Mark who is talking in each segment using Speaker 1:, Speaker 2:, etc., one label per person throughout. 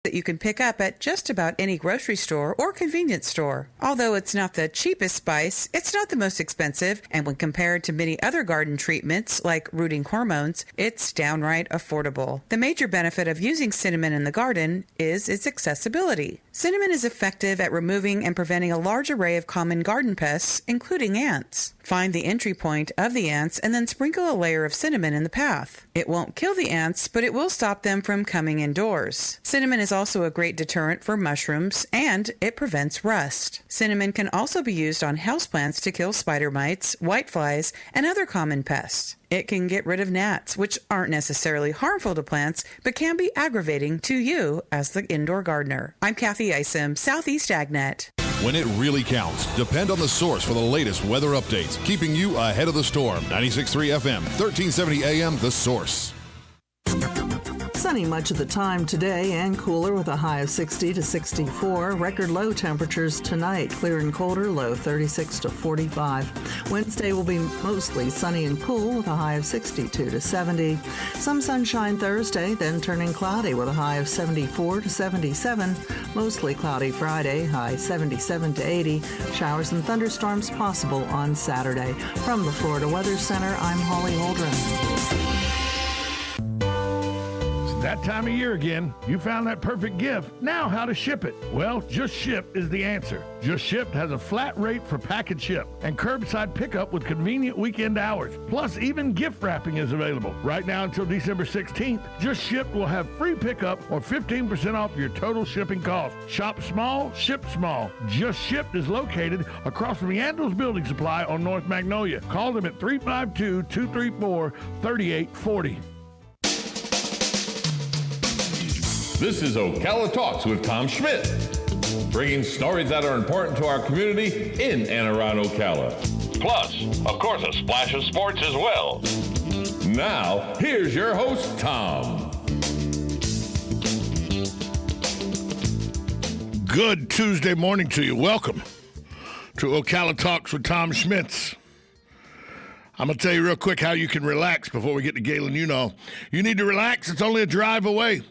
Speaker 1: that you can pick up at just about any grocery store or convenience store. Although it's not the cheapest spice, it's not the most expensive, and when compared to many other garden treatments like rooting hormones, it's downright affordable. The major benefit of using cinnamon in the garden is its accessibility. Cinnamon is effective at removing and preventing a large array of common garden pests, including ants. Find the entry point of the ants and then sprinkle a layer of cinnamon in the path. It won't kill the ants, but it will stop them from coming indoors. Cinnamon is also a great deterrent for mushrooms, and it prevents rust. Cinnamon can also be used on houseplants to kill spider mites, whiteflies, and other common pests. It can get rid of gnats, which aren't necessarily harmful to plants, but can be aggravating to you as the indoor gardener. I'm Kathy Isom, Southeast AgNet.
Speaker 2: When it really counts, depend on the source for the latest weather updates, keeping you ahead of the storm. 96.3 FM, 1370 AM, The Source.
Speaker 3: Sunny much of the time today and cooler with a high of 60 to 64. Record low temperatures tonight, clear and colder, low 36 to 45. Wednesday will be mostly sunny and cool with a high of 62 to 70. Some sunshine Thursday, then turning cloudy with a high of 74 to 77. Mostly cloudy Friday, high 77 to 80. Showers and thunderstorms possible on Saturday. From the Florida Weather Center, I'm Holly Holdren.
Speaker 4: That time of year again, you found that perfect gift. Now how to ship it? Well, Just Ship is the answer. Just Ship has a flat rate for package ship and curbside pickup with convenient weekend hours. Plus, even gift wrapping is available. Right now until December 16th, Just Ship will have free pickup or 15% off your total shipping cost. Shop small, ship small. Just Ship is located across from Yandles Building Supply on North Magnolia. Call them at 352-234-3840.
Speaker 5: This is Ocala Talks with Tom Schmidt, bringing stories that are important to our community in and around Ocala. Plus, of course, a splash of sports as well. Now, here's your host, Tom.
Speaker 4: Good Tuesday morning to you. Welcome to Ocala Talks with Tom Schmitz. I'm going to tell you real quick how you can relax before we get to Galen. You know, you need to relax. It's only a drive away.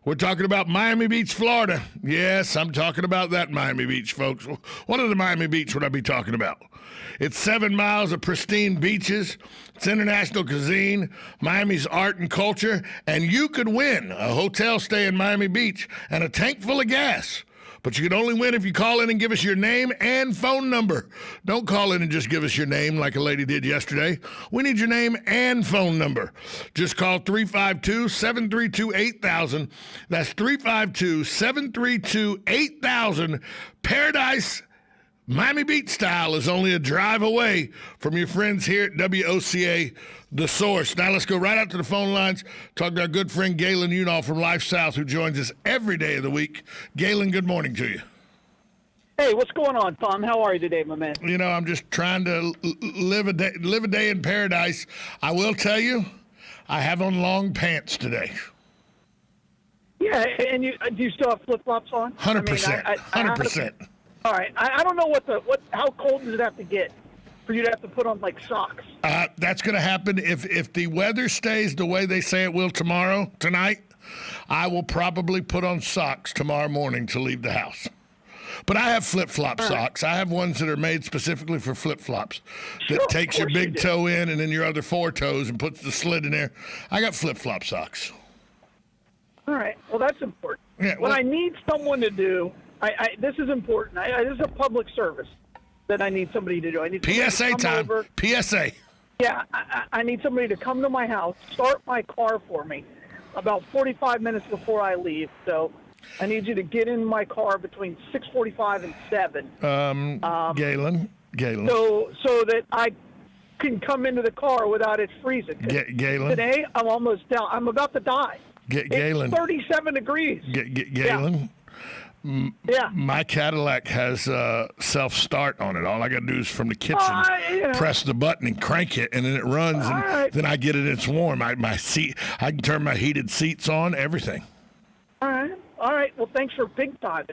Speaker 4: We're talking about Miami Beach, Florida. Yes, I'm talking about that Miami Beach, folks. What other Miami Beach would I be talking about? It's 7 miles of pristine beaches. It's international cuisine, Miami's art and culture, and you could win a hotel stay in Miami Beach and a tank full of gas. But you can only win if you call in and give us your name and phone number. Don't call in and just give us your name like a lady did yesterday. We need your name and phone number. Just call 352-732-8000. That's 352-732-8000. Paradise Miami Beach style is only a drive away from your friends here at WOCA, The Source. Now let's go right out to the phone lines, talk to our good friend Galen Unall from Life South, who joins us every day of the week. Galen, good morning to you.
Speaker 6: Hey, what's going on, Tom? How are you today, my man?
Speaker 4: You know, I'm just trying to live a day in paradise. I will tell you, I have on long pants today.
Speaker 6: Yeah, and do you still have flip-flops on?
Speaker 4: 100%. 100%.
Speaker 6: All right. I don't know how cold does it have to get for you to have to put on, like, socks?
Speaker 4: That's going to happen if the weather stays the way they say it will tonight, I will probably put on socks tomorrow morning to leave the house. But I have flip-flop socks. I have ones that are made specifically for flip-flops that takes your big toe in and then your other 4 toes and puts the slit in there. I got flip-flop socks.
Speaker 6: All right. Well, that's important.
Speaker 4: Yeah,
Speaker 6: what I need someone to do, this is important. This is a public service that I need somebody to do. I need
Speaker 4: PSA time. Over. PSA.
Speaker 6: Yeah, I need somebody to come to my house, start my car for me about 45 minutes before I leave. So I need you to get in my car between 6:45 and 7.
Speaker 4: Galen.
Speaker 6: So that I can come into the car without it freezing.
Speaker 4: Galen.
Speaker 6: Today, I'm almost down. I'm about to die.
Speaker 4: Galen.
Speaker 6: It's 37 degrees.
Speaker 4: Galen.
Speaker 6: Yeah.
Speaker 4: My Cadillac has self-start on it. All I got to do is from the kitchen press the button and crank it, and then it runs, and then I get it. It's warm. My seat. I can turn my heated seats on. Everything.
Speaker 6: All right. Well, thanks for big time.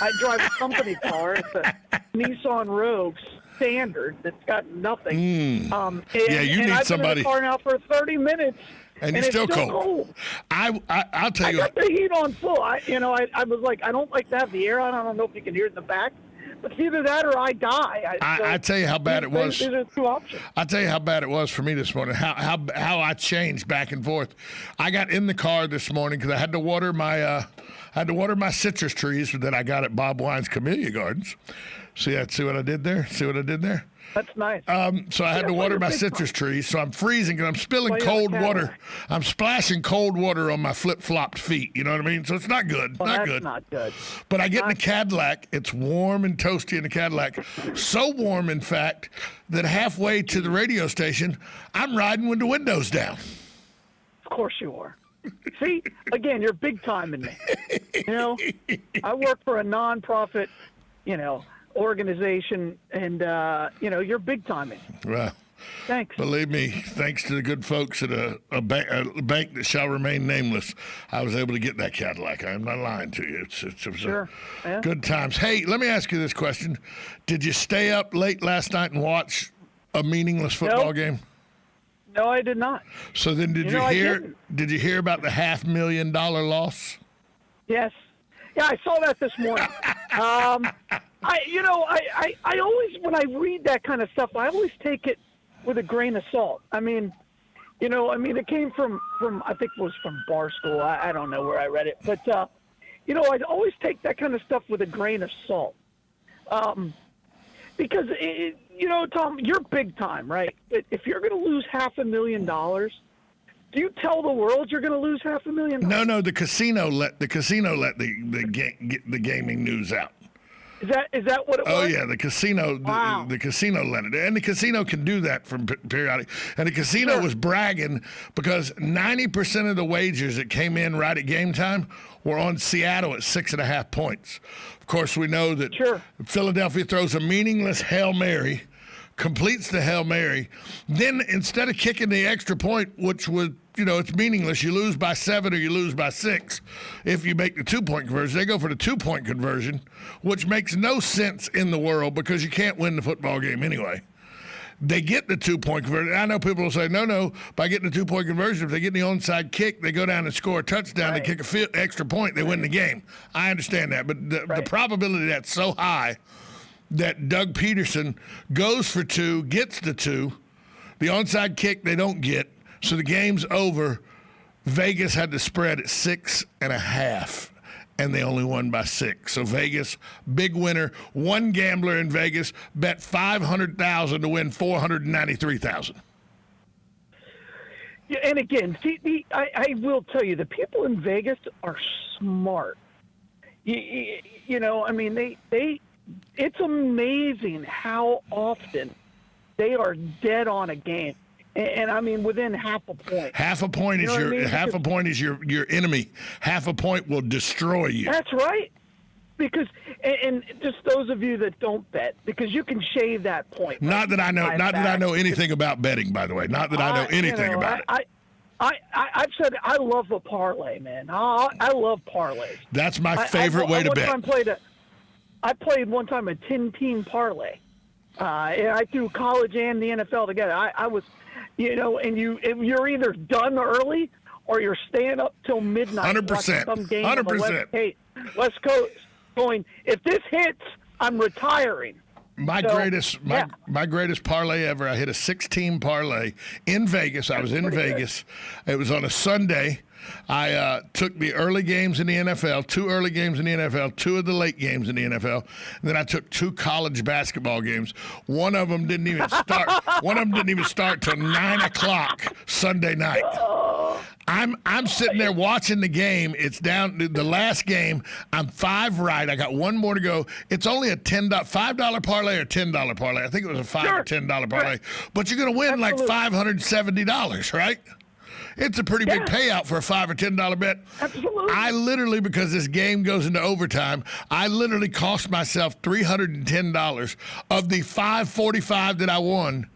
Speaker 6: I drive a company car. It's a Nissan Rogue Standard that's got nothing.
Speaker 4: You need somebody.
Speaker 6: I've been in the car now for 30 minutes.
Speaker 4: And you're still cold. I'll tell you.
Speaker 6: I got the heat on full. I was like, I don't like to have the air on. I don't know if you can hear it in the back. But it's either that or I die.
Speaker 4: I tell you how bad it was.
Speaker 6: There's two options.
Speaker 4: I'll tell you how bad it was for me this morning. How I changed back and forth. I got in the car this morning because I had to water my citrus trees that I got at Bob Wine's Camellia Gardens. See what I did there?
Speaker 6: That's nice.
Speaker 4: So I had to water my citrus trees. So I'm freezing and I'm spilling cold water. I'm splashing cold water on my flip-flopped feet. You know what I mean? So it's not good.
Speaker 6: Not good.
Speaker 4: But I get in the Cadillac. It's warm and toasty in the Cadillac. So warm, in fact, that halfway to the radio station, I'm riding with the windows down.
Speaker 6: Of course you are. See, again, you're big time in me. I work for a nonprofit, organization, and you're big timing.
Speaker 4: Well,
Speaker 6: thanks.
Speaker 4: Believe me, thanks to the good folks at a bank that shall remain nameless, I was able to get that Cadillac. I'm not lying to you. It was
Speaker 6: sure.
Speaker 4: Good times. Hey, let me ask you this question: did you stay up late last night and watch a meaningless football game?
Speaker 6: No, I did not.
Speaker 4: So then, did you hear about the $500,000 loss?
Speaker 6: Yes. Yeah, I saw that this morning. I always, when I read that kind of stuff, I always take it with a grain of salt. It came from I think it was from Barstool. I don't know where I read it, but I'd always take that kind of stuff with a grain of salt. Because Tom, you're big time, right? If you're going to lose $500,000, do you tell the world you're going to lose $500,000?
Speaker 4: No. The casino let the gaming news out.
Speaker 6: Is that what it was?
Speaker 4: Oh yeah, the casino.
Speaker 6: Wow.
Speaker 4: The casino let it, and the casino can do that from periodic. And the casino was bragging because 90% of the wagers that came in right at game time were on Seattle at 6.5 points. Of course, we know that Philadelphia throws a meaningless Hail Mary, completes the Hail Mary. Then instead of kicking the extra point, which was, it's meaningless, you lose by 7 or you lose by 6 if you make the 2-point conversion. They go for the 2-point conversion, which makes no sense in the world because you can't win the football game anyway. They get the 2-point conversion. I know people will say, no, by getting the 2-point conversion, if they get the onside kick, they go down and score a touchdown, they kick a extra point, they win the game. I understand that, but the probability that's so high that Doug Peterson goes for 2, gets the 2, the onside kick they don't get, so the game's over. Vegas had the spread at 6.5, and they only won by 6. So Vegas, big winner. One gambler in Vegas bet $500,000 to win $493,000.
Speaker 6: Yeah, and again, I will tell you, the people in Vegas are smart. They it's amazing how often they are dead on a game. And within half a point.
Speaker 4: Half a point is your enemy. Half a point will destroy you.
Speaker 6: That's right. Because and just those of you that don't bet, because you can shave that point.
Speaker 4: Not that I know anything about betting, by the way. Not that I know anything about it.
Speaker 6: I've said I love a parlay, man. I love parlays.
Speaker 4: That's my favorite way to bet.
Speaker 6: I played one time a 10-team parlay. I threw college and the NFL together. I was, and you're either done early or you're staying up till midnight.
Speaker 4: 100%.
Speaker 6: Some game
Speaker 4: 100%.
Speaker 6: West Coast going, if this hits, I'm retiring.
Speaker 4: My greatest parlay ever. I hit a 6-team parlay in Vegas. I was in Vegas. Good. It was on a Sunday. I took the early games in the NFL, 2 early games in the NFL, 2 of the late games in the NFL. And then I took 2 college basketball games. One of them didn't even start. One of them didn't even start till 9:00 Sunday night. I'm sitting there watching the game. It's down to the last game. I'm 5 right. I got 1 more to go. It's only a $5 parlay or $10 parlay. I think it was a $5 or $10 parlay. But you're going to win like $570, right? It's a pretty big payout for a $5 or $10 bet.
Speaker 6: Absolutely.
Speaker 4: I literally, because this game goes into overtime, I literally cost myself $310 of the $545 that I won,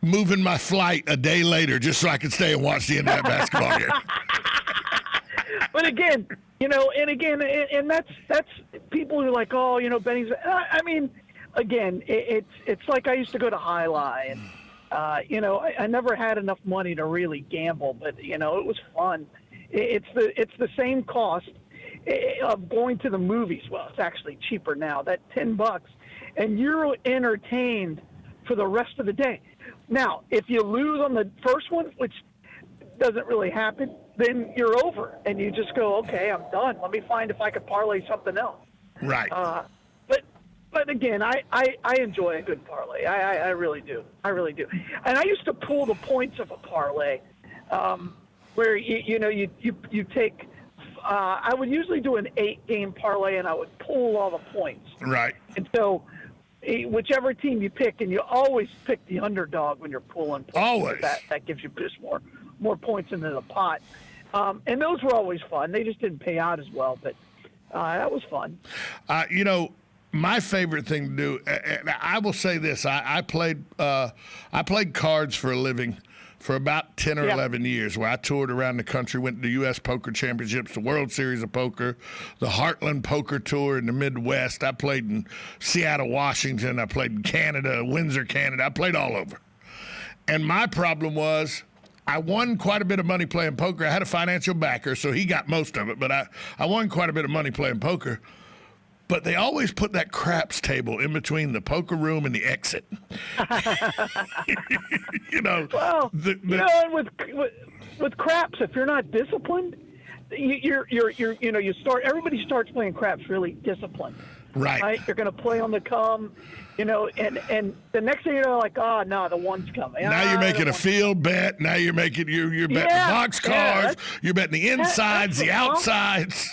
Speaker 4: moving my flight a day later just so I could stay and watch the end of that basketball game.
Speaker 6: But again, and that's people who are like, betting's. Again, it's like I used to go to High Lie, and I never had enough money to really gamble, but it was fun. It's the same cost of going to the movies. Well, it's actually cheaper now. That $10, and you're entertained for the rest of the day. Now, if you lose on the first one, which doesn't really happen, then you're over, and you just go, okay, I'm done. Let me find if I could parlay something else.
Speaker 4: Right.
Speaker 6: But again, I enjoy a good parlay. I really do. I really do. And I used to pool the points of a parlay, where you take. I would usually do an 8-game parlay, and I would pool all the points.
Speaker 4: Right.
Speaker 6: And so, whichever team you pick, and you always pick the underdog when you're pooling points.
Speaker 4: Always.
Speaker 6: That gives you just more points into the pot. And those were always fun. They just didn't pay out as well, but that was fun.
Speaker 4: My favorite thing to do, and I will say this: I played cards for a living for about 10 or 11 years, where I toured around the country, went to the U.S. Poker Championships, the World Series of Poker, the Heartland Poker Tour in the Midwest. I played in Seattle, Washington. I played in Canada, Windsor, Canada. I played all over. And my problem was I won quite a bit of money playing poker. I had a financial backer, so he got most of it, but I won quite a bit of money playing poker. But they always put that craps table in between the poker room and the exit.
Speaker 6: Well, and with craps, if you're not disciplined, everybody starts playing craps really disciplined.
Speaker 4: Right.
Speaker 6: You're going to play on the come, and the next thing you know, like, oh no, the one's coming.
Speaker 4: Now you're making a field bet. Now you're making you're betting box cars. You're betting the insides, the outsides.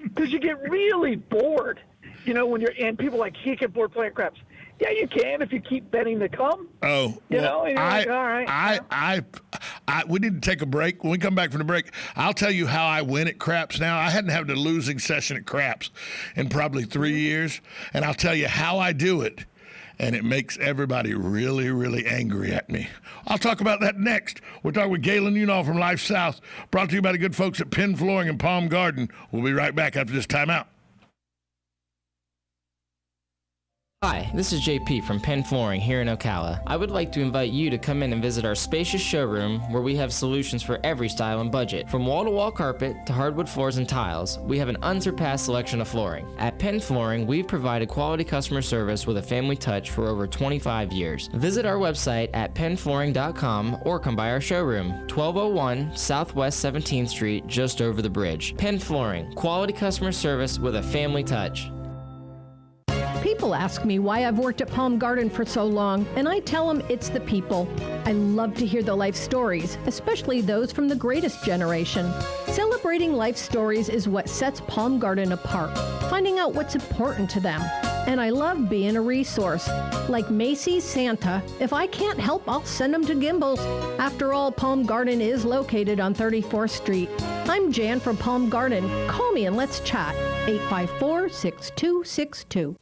Speaker 6: Because you get really bored, when and people are like, you get bored playing craps. Yeah, you can if you keep betting the come.
Speaker 4: Oh,
Speaker 6: and you're like, all right.
Speaker 4: We need to take a break. When we come back from the break, I'll tell you how I win at craps now. I hadn't had a losing session at craps in probably 3 years, and I'll tell you how I do it. And it makes everybody really, really angry at me. I'll talk about that next. We're talking with Galen Unall from Life South, brought to you by the good folks at Penn Flooring in Palm Garden. We'll be right back after this timeout.
Speaker 7: Hi, this is JP from Penn Flooring here in Ocala. I would like to invite you to come in and visit our spacious showroom where we have solutions for every style and budget. From wall-to-wall carpet to hardwood floors and tiles, we have an unsurpassed selection of flooring. At Penn Flooring, we've provided quality customer service with a family touch for over 25 years. Visit our website at pennflooring.com or come by our showroom, 1201 Southwest 17th Street, just over the bridge. Penn Flooring, quality customer service with a family touch.
Speaker 8: People ask me why I've worked at Palm Garden for so long, and I tell them it's the people. I love to hear the life stories, especially those from the greatest generation. Celebrating life stories is what sets Palm Garden apart, finding out what's important to them. And I love being a resource. Like Macy's Santa, if I can't help, I'll send them to Gimbel's. After all, Palm Garden is located on 34th Street. I'm Jan from Palm Garden. Call me and let's chat. 854-6262.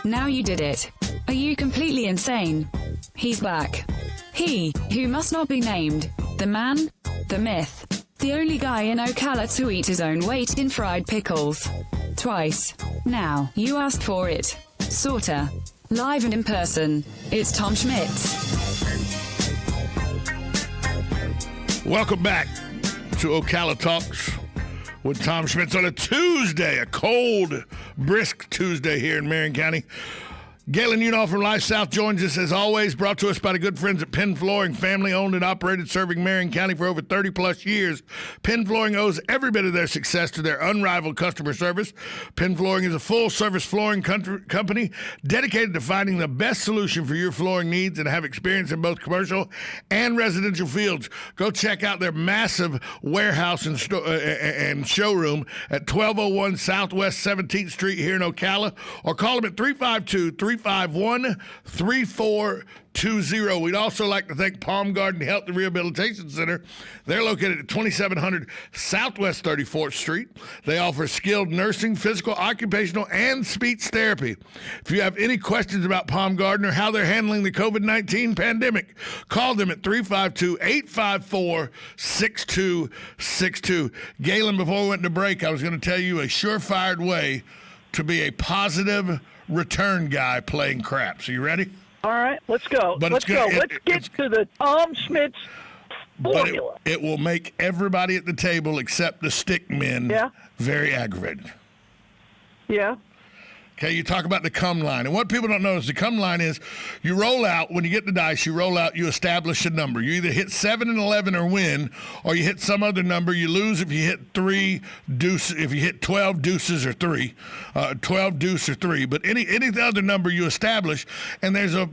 Speaker 9: Now you did it. Are you completely insane? He's back. He, who must not be named. The man, the myth, the only guy in Ocala to eat his own weight in fried pickles. Twice. Now, you asked for it. Sorta. Live and in person. It's Tom Schmitz.
Speaker 4: Welcome back to Ocala Talks with Tom Schmitz on a Tuesday, a cold, brisk Tuesday here in Marion County. Galen Unall from Life South joins us as always, brought to us by the good friends at Penn Flooring, family owned and operated, serving Marion County for over 30 plus years. Penn Flooring owes every bit of their success to their unrivaled customer service. Penn Flooring is a full service flooring company dedicated to finding the best solution for your flooring needs and have experience in both commercial and residential fields. Go check out their massive warehouse and showroom at 1201 Southwest 17th Street here in Ocala, or call them at 351-3420. We'd also like to thank Palm Garden Health and Rehabilitation Center. They're located at 2700 Southwest 34th Street. They offer skilled nursing, physical, occupational, and speech therapy. If you have any questions about Palm Garden or how they're handling the COVID-19 pandemic, call them at 352-854-6262. Galen, before we went to break, I was going to tell you a surefire way to be a positive return guy playing craps. Are you ready?
Speaker 6: All right, let's go.
Speaker 4: But
Speaker 6: Let's go. Let's get to the Tom Schmitz formula.
Speaker 4: But it will make everybody at the table except the stick men very aggravated.
Speaker 6: Yeah.
Speaker 4: Okay, you talk about the come line. And what people don't know is the come line is you roll out, when you get the dice, you roll out, you establish a number. You either hit 7 and 11 or win, or you hit some other number. You lose if you hit 3 deuces, if you hit 12 deuces or 3, 12 deuce or 3. But any other number you establish, and there's a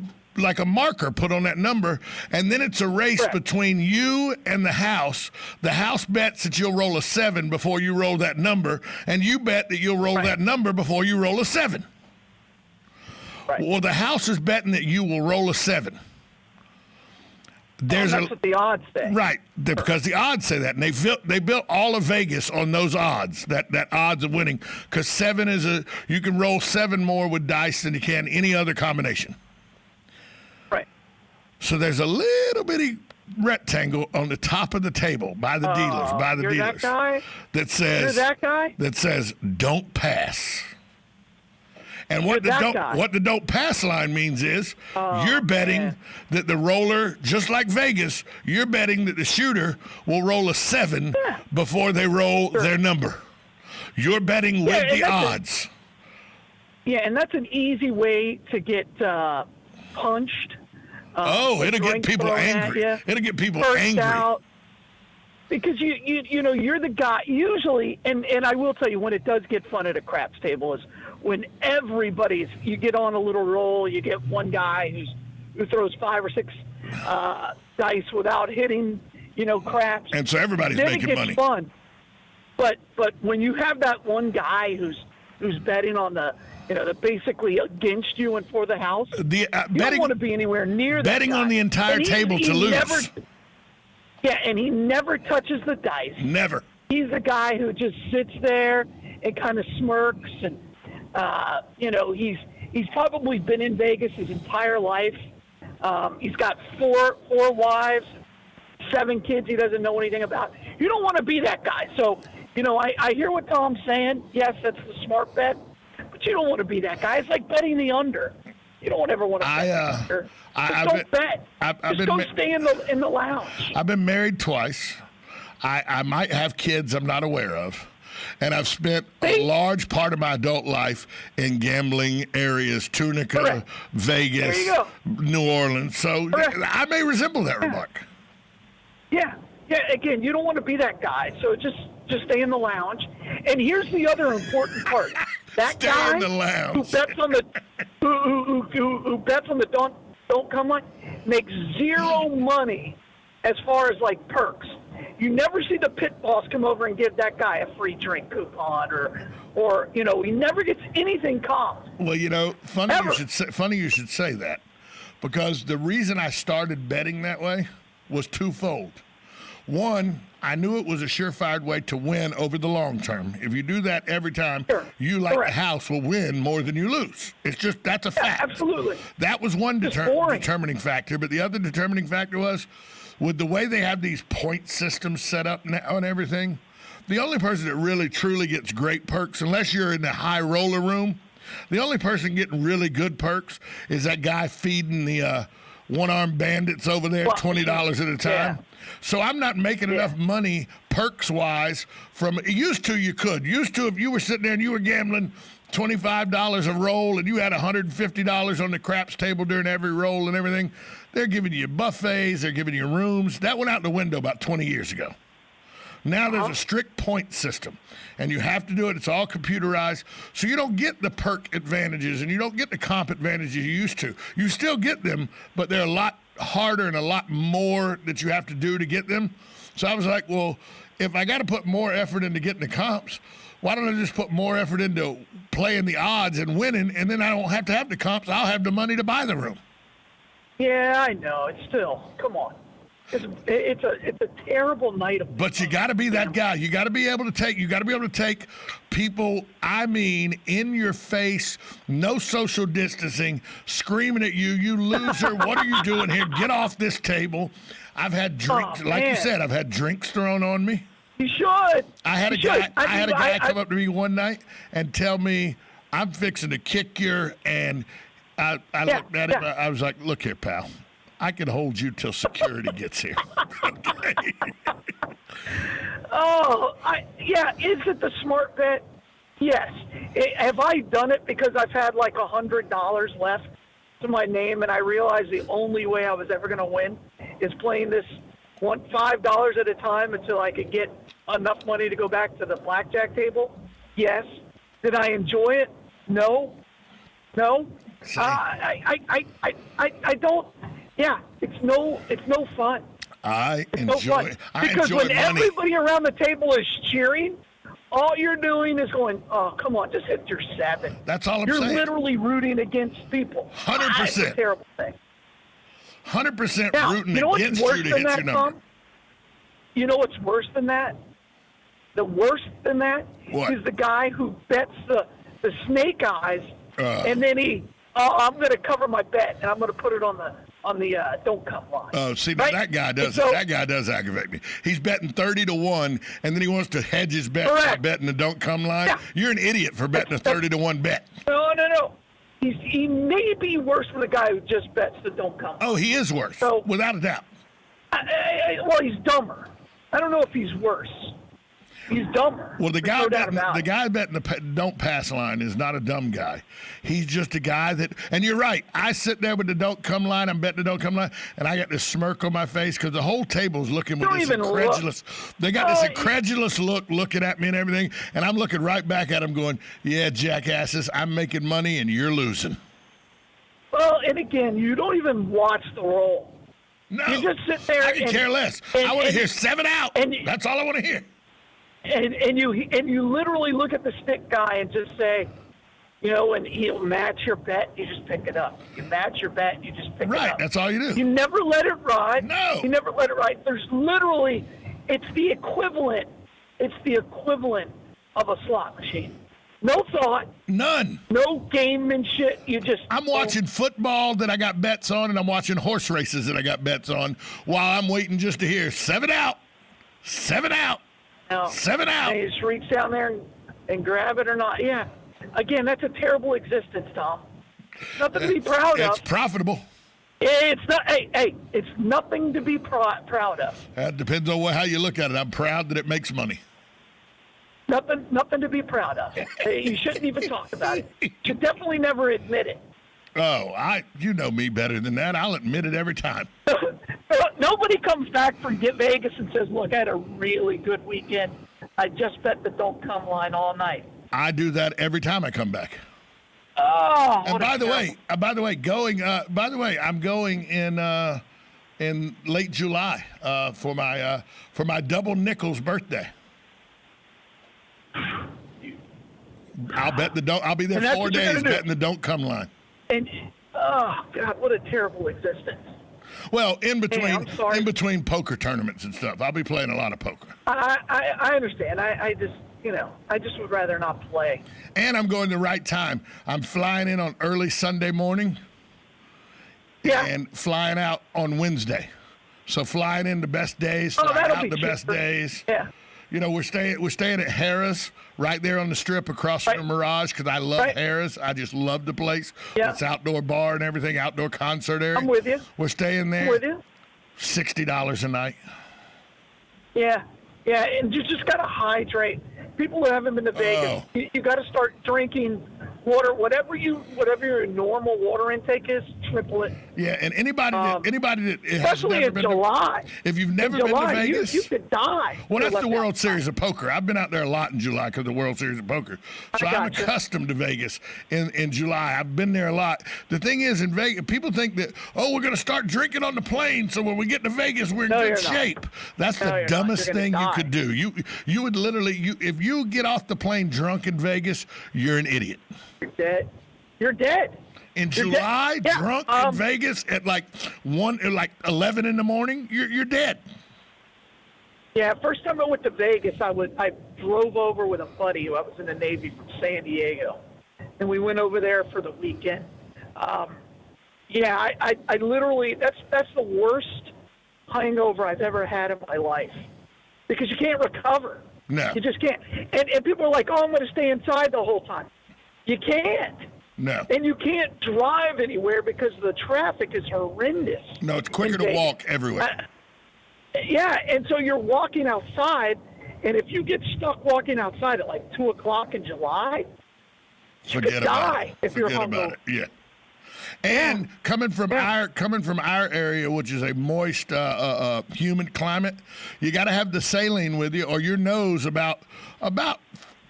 Speaker 4: marker put on that number, and then it's a race between you and the house. The house bets that you'll roll a 7 before you roll that number, and you bet that you'll roll that number before you roll a 7. Right. Well, the house is betting that you will roll a 7.
Speaker 6: That's what the odds say.
Speaker 4: Right, because the odds say that, and they built all of Vegas on those odds, that odds of winning, because 7 is you can roll 7 more with dice than you can any other combination. So there's a little bitty rectangle on the top of the table by the dealers,
Speaker 6: that guy?
Speaker 4: that says
Speaker 6: You're that guy?
Speaker 4: That says don't pass. And what the don't pass line means is you're betting that the roller, just like Vegas, you're betting that the shooter will roll a 7 before they roll their number. You're betting with the odds.
Speaker 6: And that's an easy way to get punched.
Speaker 4: It'll get people angry. It'll get people angry. Out.
Speaker 6: Because you know you're the guy usually, and I will tell you when it does get fun at a craps table is when you get on a little roll. You get one guy who throws 5 or 6 dice without hitting, craps,
Speaker 4: and so everybody's
Speaker 6: then
Speaker 4: making
Speaker 6: it gets
Speaker 4: money.
Speaker 6: Fun. But when you have that one guy who's betting on the basically against you and for the house. You don't want to be anywhere near that
Speaker 4: betting
Speaker 6: guy.
Speaker 4: On the entire table to lose.
Speaker 6: And he never touches the dice.
Speaker 4: Never.
Speaker 6: He's the guy who just sits there and kind of smirks, and he's probably been in Vegas his entire life. He's got four wives, 7 kids he doesn't know anything about. You don't want to be that guy. So, I hear what Tom's saying. Yes, that's the smart bet. But you don't want to be that guy. It's like betting the under. You don't ever want to bet the under. Don't bet. Just go stay in the lounge.
Speaker 4: I've been married twice. I might have kids I'm not aware of. And I've spent a large part of my adult life in gambling areas, Tunica, Vegas, New Orleans. So I may resemble that remark.
Speaker 6: Yeah. Again, you don't want to be that guy. So just stay in the lounge. And here's the other important part. That guy who bets on the who bets on the don't come line makes zero money as far as like perks. You never see the pit boss come over and give that guy a free drink coupon or he never gets anything comped.
Speaker 4: Well, funny you should say that, because the reason I started betting that way was twofold. One, I knew it was a surefire way to win over the long term. If you do that every time, the house will win more than you lose. It's just, that's a fact.
Speaker 6: Absolutely.
Speaker 4: That was one determining factor. But the other determining factor was, with the way they have these point systems set up now and everything, the only person that really truly gets great perks, unless you're in the high roller room, the only person getting really good perks is that guy feeding the one-armed bandits over there $20 at a time. Yeah. So I'm not making enough money perks-wise from – used to you could. Used to if you were sitting there and you were gambling $25 a roll and you had $150 on the craps table during every roll and everything, they're giving you buffets, they're giving you rooms. That went out the window about 20 years ago. Now there's a strict point system, and you have to do it. It's all computerized, so you don't get the perk advantages and you don't get the comp advantages you used to. You still get them, but they're a lot harder and a lot more that you have to do to get them. So I was like, well, if I got to put more effort into getting the comps, why don't I just put more effort into playing the odds and winning, and then I don't have to have the comps. I'll have the money to buy the room.
Speaker 6: Yeah, I know. It's still, come on. It's a terrible night of.
Speaker 4: But you got to be that guy. You got to be able to take. You got to be able to take people. I mean, in your face, no social distancing, screaming at you. You loser! What are you doing here? Get off this table! I've had drinks, you said. I've had drinks thrown on me.
Speaker 6: You should.
Speaker 4: I had a guy come up to me one night and tell me, I'm fixing to kick you, and I looked at him. I was like, look here, pal. I can hold you till security gets here. Okay.
Speaker 6: Is it the smart bet? Yes. Have I done it because I've had like $100 left to my name, and I realized the only way I was ever going to win is playing this $5 at a time until I could get enough money to go back to the blackjack table? Yes. Did I enjoy it? No. I don't. Yeah, it's no fun.
Speaker 4: I
Speaker 6: It's
Speaker 4: enjoy.
Speaker 6: no fun.
Speaker 4: I
Speaker 6: Because
Speaker 4: enjoy
Speaker 6: when
Speaker 4: money.
Speaker 6: everybody around the table is cheering, all you're doing is going, "Oh, come on, just hit your 7."
Speaker 4: That's all I'm
Speaker 6: You're
Speaker 4: saying.
Speaker 6: literally rooting against people.
Speaker 4: 100%.
Speaker 6: It's a terrible thing.
Speaker 4: 100%
Speaker 6: Now,
Speaker 4: rooting
Speaker 6: you know what's
Speaker 4: against
Speaker 6: worse
Speaker 4: you to
Speaker 6: than
Speaker 4: hit
Speaker 6: that,
Speaker 4: your number.
Speaker 6: Tom? You know what's worse than that? The worst than that
Speaker 4: What?
Speaker 6: is the guy who bets the snake eyes, and then I'm going to cover my bet, and I'm going to put it on the don't come line.
Speaker 4: Oh, see, now
Speaker 6: Right?
Speaker 4: that guy does.
Speaker 6: So-
Speaker 4: That guy does aggravate me. He's betting 30-1, and then he wants to hedge his bet by
Speaker 6: Correct.
Speaker 4: betting the don't come line.
Speaker 6: Yeah.
Speaker 4: You're an idiot for betting a 30-1 bet.
Speaker 6: No. He may be worse than the guy who just bets the don't come.
Speaker 4: Oh, he is worse,
Speaker 6: So-
Speaker 4: without a doubt.
Speaker 6: Well, he's dumber. I don't know if he's worse. He's dumber.
Speaker 4: Well, the
Speaker 6: There's
Speaker 4: guy
Speaker 6: no doubt
Speaker 4: betting
Speaker 6: about
Speaker 4: the
Speaker 6: it.
Speaker 4: guy betting the don't pass line is not a dumb guy. He's just a guy that. And you're right. I sit there with the don't come line. I'm betting the don't come line, and I got this smirk on my face because the whole table's looking with
Speaker 6: Don't
Speaker 4: this
Speaker 6: even look.
Speaker 4: incredulous. They got this
Speaker 6: Oh,
Speaker 4: incredulous look looking at me and everything, and I'm looking right back at them, going, "Yeah, jackasses, I'm making money and you're losing."
Speaker 6: Well, and again, you don't even watch the roll.
Speaker 4: No,
Speaker 6: You just sit there
Speaker 4: I can
Speaker 6: and-
Speaker 4: care less.
Speaker 6: and-
Speaker 4: I want to
Speaker 6: and-
Speaker 4: hear 7 out.
Speaker 6: and-
Speaker 4: That's all I want to hear.
Speaker 6: And you literally look at the stick guy and just say, and he'll match your bet, you just pick it up. You match your bet, you just pick it
Speaker 4: Right,
Speaker 6: up.
Speaker 4: that's all you do.
Speaker 6: You never let it ride.
Speaker 4: No.
Speaker 6: You never let it ride. There's literally, it's the equivalent of a slot machine. No thought,
Speaker 4: None.
Speaker 6: no gamemanship. You just.
Speaker 4: I'm watching football that I got bets on, and I'm watching horse races that I got bets on while I'm waiting just to hear 7 out, 7 out, 7 out.
Speaker 6: And you just reach down there and grab it or not. Yeah. Again, that's a terrible existence, Tom. Nothing to be proud
Speaker 4: It's
Speaker 6: of.
Speaker 4: profitable.
Speaker 6: It's not. Hey, it's nothing to be proud of.
Speaker 4: That depends on how you look at it. I'm proud that it makes money.
Speaker 6: Nothing to be proud of. You shouldn't even talk about it. You should definitely never admit it.
Speaker 4: Oh, you know me better than that. I'll admit it every time.
Speaker 6: Nobody comes back from Vegas and says, "Look, I had a really good weekend. I just bet the don't come line all night."
Speaker 4: I do that every time I come back.
Speaker 6: Oh,
Speaker 4: And
Speaker 6: what a
Speaker 4: by the
Speaker 6: terrible-
Speaker 4: way, I'm going in late July for my double nickels birthday. I'll be there
Speaker 6: And that's
Speaker 4: 4
Speaker 6: what you're gonna
Speaker 4: days
Speaker 6: do.
Speaker 4: betting the don't come line.
Speaker 6: And oh God, what a terrible existence.
Speaker 4: Well, in
Speaker 6: I'm sorry.
Speaker 4: between poker tournaments and stuff, I'll be playing a lot of poker.
Speaker 6: I understand. I just would rather not play.
Speaker 4: And I'm going the right time. I'm flying in on early Sunday morning.
Speaker 6: Yeah.
Speaker 4: And flying out on Wednesday. So flying in the best days, flying
Speaker 6: that'll
Speaker 4: out
Speaker 6: be
Speaker 4: the best
Speaker 6: cheaper.
Speaker 4: days.
Speaker 6: Yeah.
Speaker 4: We're staying at Harrah's right there on the strip across from Mirage because I love
Speaker 6: Right.
Speaker 4: Harrah's. I just love the place.
Speaker 6: Yeah.
Speaker 4: It's outdoor bar and everything, outdoor concert area.
Speaker 6: I'm with you.
Speaker 4: We're staying there.
Speaker 6: I'm with you.
Speaker 4: $60 a night.
Speaker 6: Yeah, and you just gotta hydrate. People who haven't been to Vegas,
Speaker 4: Oh.
Speaker 6: you got to start drinking water, whatever your normal water intake is, triple it.
Speaker 4: Yeah, and anybody that has
Speaker 6: Especially
Speaker 4: never
Speaker 6: in
Speaker 4: been
Speaker 6: July.
Speaker 4: if you've never
Speaker 6: in
Speaker 4: been
Speaker 6: July,
Speaker 4: to Vegas,
Speaker 6: you could die.
Speaker 4: well,
Speaker 6: if
Speaker 4: that's
Speaker 6: you
Speaker 4: the
Speaker 6: left
Speaker 4: World
Speaker 6: outside.
Speaker 4: Series of Poker. I've been out there a lot in July because of the World Series of Poker. So I'm
Speaker 6: gotcha.
Speaker 4: accustomed to Vegas in July. I've been there a lot. The thing is, in Vegas, people think that, we're going to start drinking on the plane, so when we get to Vegas, we're in
Speaker 6: No,
Speaker 4: good
Speaker 6: you're not.
Speaker 4: shape. That's
Speaker 6: No,
Speaker 4: the
Speaker 6: you're not.
Speaker 4: dumbest
Speaker 6: You're gonna
Speaker 4: thing you
Speaker 6: die.
Speaker 4: could do. You would literally, if you get off the plane drunk in Vegas, you're an idiot.
Speaker 6: You're dead. You're dead.
Speaker 4: In
Speaker 6: You're
Speaker 4: July,
Speaker 6: dead. Yeah,
Speaker 4: drunk in Vegas at like 11 in the morning, you're dead.
Speaker 6: Yeah, first time I went to Vegas, I drove over with a buddy who I was in the Navy from San Diego, and we went over there for the weekend. I literally that's the worst hangover I've ever had in my life because you can't recover.
Speaker 4: No.
Speaker 6: You just can't. And people are like, "Oh, I'm going to stay inside the whole time." You can't.
Speaker 4: No.
Speaker 6: And you can't drive anywhere because the traffic is horrendous.
Speaker 4: No, it's quicker to walk everywhere.
Speaker 6: Yeah, and so you're walking outside, and if you get stuck walking outside at like 2 o'clock in July, you could die if you're hungover.
Speaker 4: Yeah. And coming from our area, which is a moist, humid climate, you got to have the saline with you, or your nose about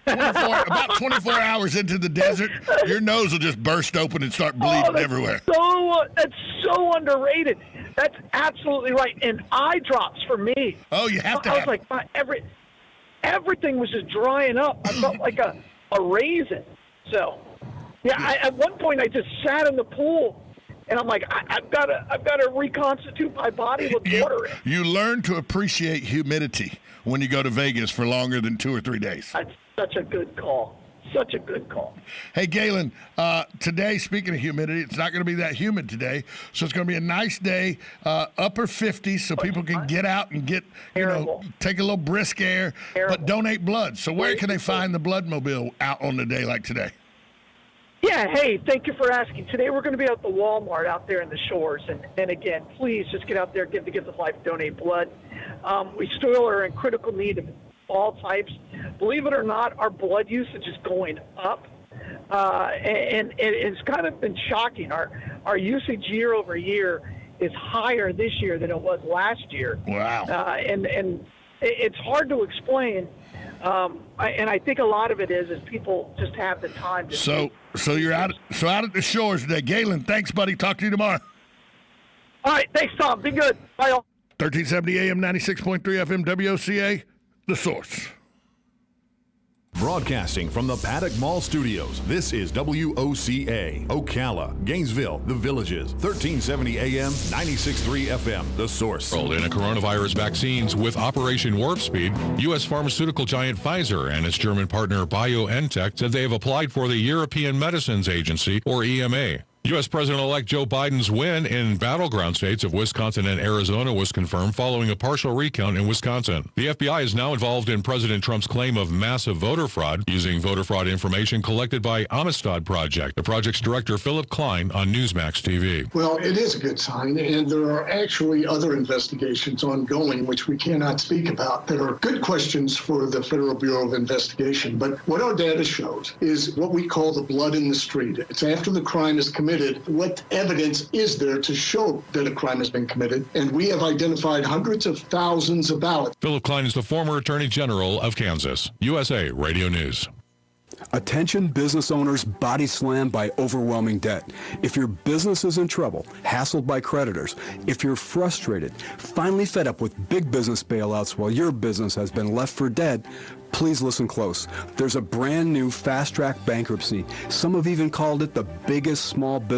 Speaker 4: 24 hours into the desert, your nose will just burst open and start bleeding everywhere.
Speaker 6: That's so underrated. That's absolutely right. And eye drops for me.
Speaker 4: Oh, you have to.
Speaker 6: I was like, everything was just drying up. I felt like a raisin. So, yeah. At one point, I just sat in the pool, and I'm like, I've got to reconstitute my body with water.
Speaker 4: You learn to appreciate humidity when you go to Vegas for longer than 2 or 3 days.
Speaker 6: That's such a good call. Such a good call.
Speaker 4: Hey, Galen, today, speaking of humidity, it's not going to be that humid today, so it's going to be a nice day, upper 50s, so people can get out and take a little brisk air, but donate blood. So where can they find the blood mobile out on a day like today?
Speaker 6: Yeah, hey, thank you for asking. Today we're going to be at the Walmart out there in the shores. And again, please just get out there, give the gift of life, donate blood. We still are in critical need of all types. Believe it or not, our blood usage is going up. And it's kind of been shocking. Our usage year over year is higher this year than it was last year.
Speaker 4: Wow.
Speaker 6: And it's hard to explain. And I think a lot of it is people just have the time to.
Speaker 4: So you're out at the shores today. Galen, thanks, buddy. Talk to you tomorrow.
Speaker 6: All right. Thanks, Tom. Be good. Bye, all.
Speaker 4: 1370 AM, 96.3 FM, WOCA, The Source.
Speaker 2: Broadcasting from the Paddock Mall Studios, this is WOCA, Ocala, Gainesville, The Villages, 1370 AM, 96.3 FM, The Source.
Speaker 10: In a coronavirus vaccines with Operation Warp Speed, U.S. pharmaceutical giant Pfizer and its German partner BioNTech said they have applied for the European Medicines Agency, or EMA. U.S. President-elect Joe Biden's win in battleground states of Wisconsin and Arizona was confirmed following a partial recount in Wisconsin. The FBI is now involved in President Trump's claim of massive voter fraud using voter fraud information collected by Amistad Project. The project's director, Philip Klein, on Newsmax TV.
Speaker 11: Well, it is a good sign, and there are actually other investigations ongoing, which we cannot speak about, that are good questions for the Federal Bureau of Investigation. But what our data shows is what we call the blood in the street. It's after the crime is committed. What evidence is there to show that a crime has been committed? And we have identified hundreds of thousands of ballots.
Speaker 10: Philip Klein is the former Attorney General of Kansas. USA Radio News.
Speaker 12: Attention business owners body slammed by overwhelming debt. If your business is in trouble, hassled by creditors, if you're frustrated, finally fed up with big business bailouts while your business has been left for dead, please listen close. There's a brand new fast-track bankruptcy. Some have even called it the biggest small business